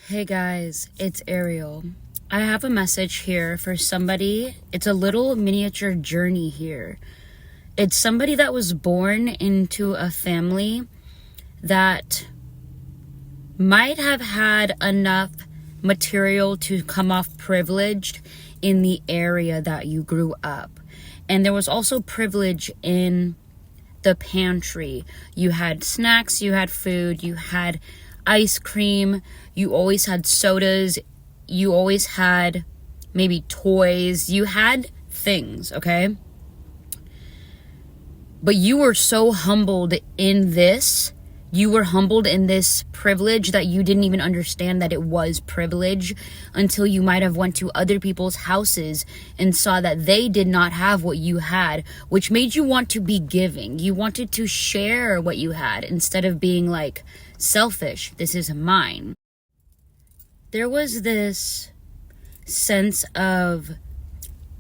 Hey guys, it's Ariel. I have a message here for somebody. It's a little miniature journey here. It's somebody that was born into a family that might have had enough material to come off privileged in the area that you grew up. And there was also privilege in the pantry. You had snacks, you had food, you had ice cream, you always had sodas, you always had maybe toys, you had things, okay? But you were so humbled in this, you were humbled in this privilege that you didn't even understand that it was privilege until you might have went to other people's houses and saw that they did not have what you had, which made you want to be giving. You wanted to share what you had instead of being like selfish. This is mine. There was this sense of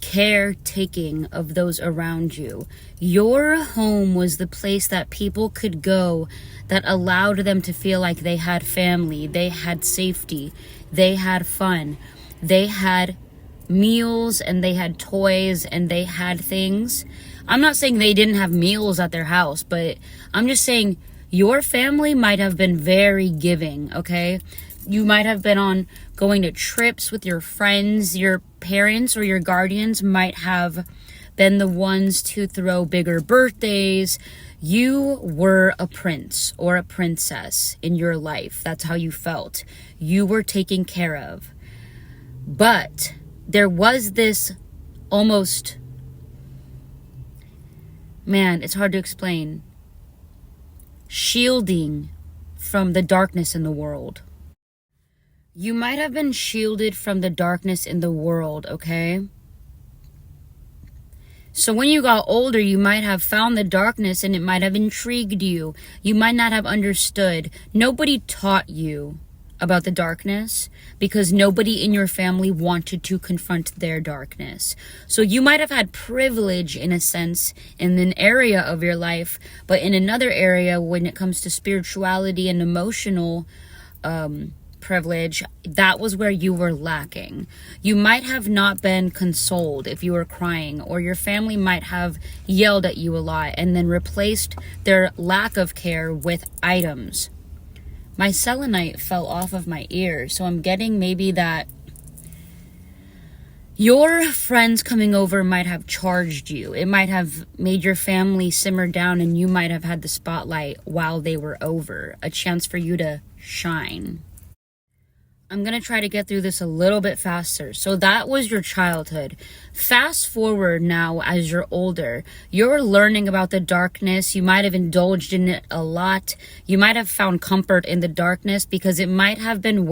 caretaking of those around you. Your home was the place that people could go that allowed them to feel like they had family, they had safety, they had fun, they had meals, and they had toys, and they had things. I'm not saying they didn't have meals at their house, but I'm just saying your family might have been very giving, okay? You might have been on going to trips with your friends. Your parents or your guardians might have been the ones to throw bigger birthdays. You were a prince or a princess in your life. That's how you felt. You were taken care of. But there was this almost, man, it's hard to explain, shielding from the darkness in the world. You might have been shielded from the darkness in the world, okay? So when you got older, you might have found the darkness and it might have intrigued you. You might not have understood. Nobody taught you about the darkness because nobody in your family wanted to confront their darkness. So you might have had privilege in a sense in an area of your life, but in another area when it comes to spirituality and emotional privilege, that was where you were lacking. You might have not been consoled if you were crying, or your family might have yelled at you a lot and then replaced their lack of care with items. My selenite fell off of my ear, so I'm getting maybe that your friends coming over might have charged you. It might have made your family simmer down, and you might have had the spotlight while they were over, a chance for you to shine. I'm going to try to get through this a little bit faster. So that was your childhood. Fast forward now as you're older. You're learning about the darkness. You might have indulged in it a lot. You might have found comfort in the darkness because it might have been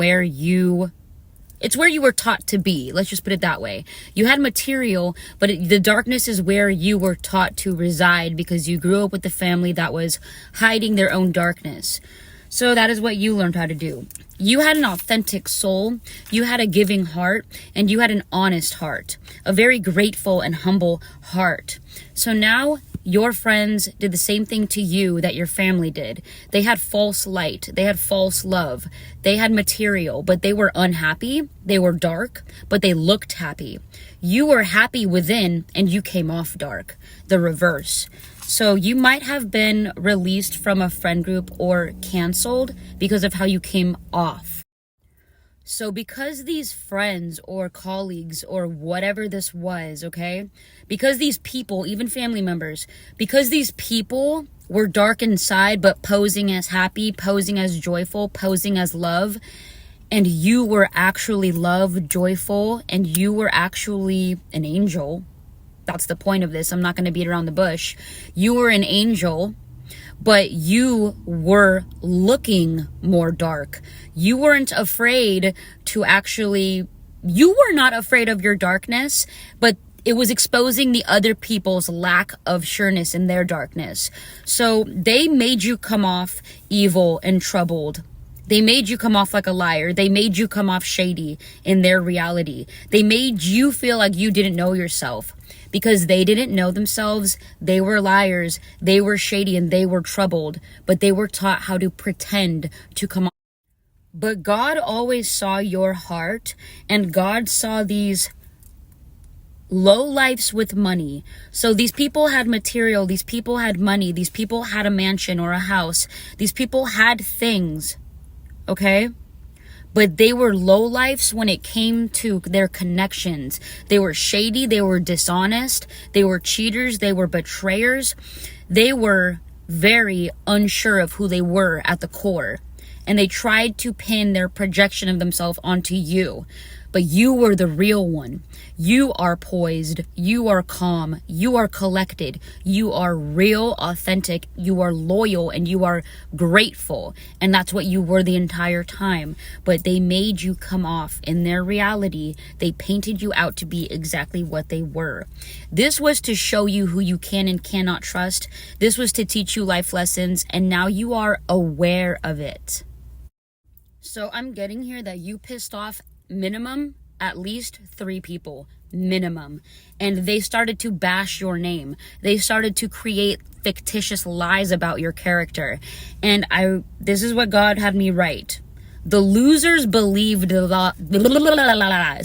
it's where you were taught to be. Let's just put it that way. You had material, but the darkness is where you were taught to reside because you grew up with a family that was hiding their own darkness. So that is what you learned how to do. You had an authentic soul, you had a giving heart, and you had an honest heart, a very grateful and humble heart. So now your friends did the same thing to you that your family did. They had false light, they had false love, they had material, but they were unhappy, they were dark, but they looked happy. You were happy within, and you came off dark, the reverse. So you might have been released from a friend group or canceled because of how you came off. So because these friends or colleagues or whatever this was, okay, because these people, even family members, because these people were dark inside but posing as happy, posing as joyful, posing as love, and you were actually love, joyful, and you were actually an angel. That's the point of this. I'm not going to beat around the bush. You were an angel, but you were looking more dark. You weren't afraid to you were not afraid of your darkness, but it was exposing the other people's lack of sureness in their darkness. So they made you come off evil and troubled. They made you come off like a liar. They made you come off shady in their reality. They made you feel like you didn't know yourself. Because they didn't know themselves, they were liars, they were shady, and they were troubled, but they were taught how to pretend to come But God always saw your heart, and God saw these low lives with money. So these people had material, these people had money, these people had a mansion or a house, these people had things, okay? But they were low lives when it came to their connections. They were shady, they were dishonest, they were cheaters, they were betrayers. They were very unsure of who they were at the core. And they tried to pin their projection of themselves onto you. But you were the real one. You are poised. You are calm. You are collected. You are real, authentic. You are loyal, and you are grateful. And that's what you were the entire time. But they made you come off. In their reality, they painted you out to be exactly what they were. This was to show you who you can and cannot trust. This was to teach you life lessons. And now you are aware of it. So I'm getting here that you pissed off minimum at least 3 people, minimum, and they started to bash your name. They started to create fictitious lies about your character. And this is what God had me write. The losers believed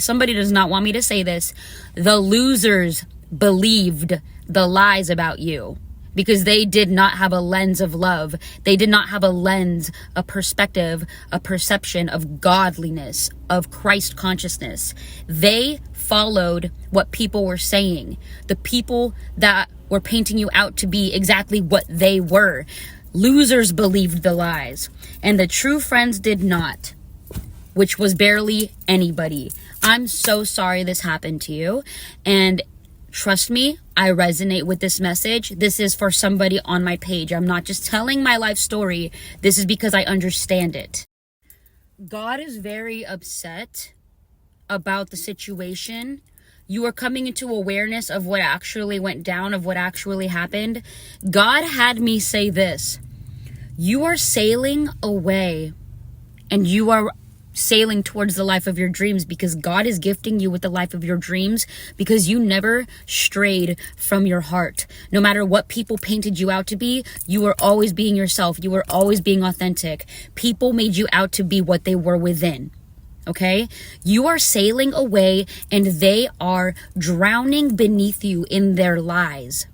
somebody does not want me to say this. The losers believed the lies about you. Because they did not have a lens of love. They did not have a lens, a perspective, a perception of godliness, of Christ consciousness. They followed what people were saying. The people that were painting you out to be exactly what they were. Losers believed the lies. And the true friends did not. Which was barely anybody. I'm so sorry this happened to you. And trust me, I resonate with this message. This is for somebody on my page. I'm not just telling my life story. This is because I understand it. God is very upset about the situation. You are coming into awareness of what actually went down, of what actually happened. God had me say this. You are sailing away, and you are sailing towards the life of your dreams, because God is gifting you with the life of your dreams, because you never strayed from your heart. No matter what people painted you out to be, you were always being yourself. You were always being authentic. People made you out to be what they were within. Okay? You are sailing away, and they are drowning beneath you in their lies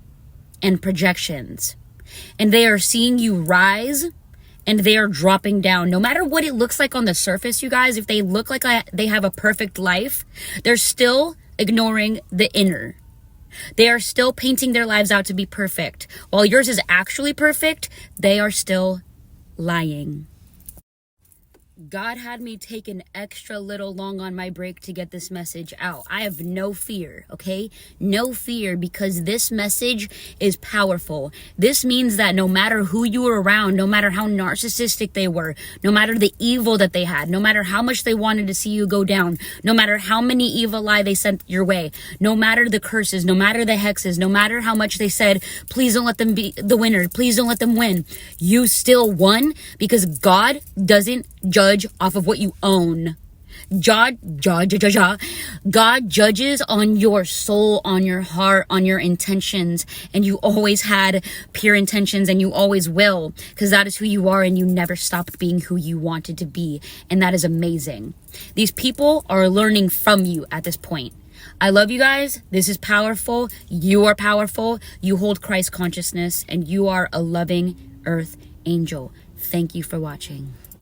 and projections. And they are seeing you rise, and they are dropping down. No matter what it looks like on the surface, you guys, if they look like they have a perfect life, they're still ignoring the inner. They are still painting their lives out to be perfect. While yours is actually perfect, they are still lying. God had me take an extra little long on my break to get this message out. I have no fear, okay? No fear, because this message is powerful. This means that no matter who you were around, no matter how narcissistic they were, no matter the evil that they had, no matter how much they wanted to see you go down, no matter how many evil lies they sent your way, no matter the curses, no matter the hexes, no matter how much they said, please don't let them be the winner, please don't let them win, you still won, because God doesn't judge off of what you own. God judges on your soul, on your heart, on your intentions, and you always had pure intentions, and you always will, because that is who you are, and you never stopped being who you wanted to be, and that is amazing. These people are learning from you at this point. I love you guys. This is powerful. You are powerful. You hold Christ consciousness, and you are a loving earth angel. Thank you for watching.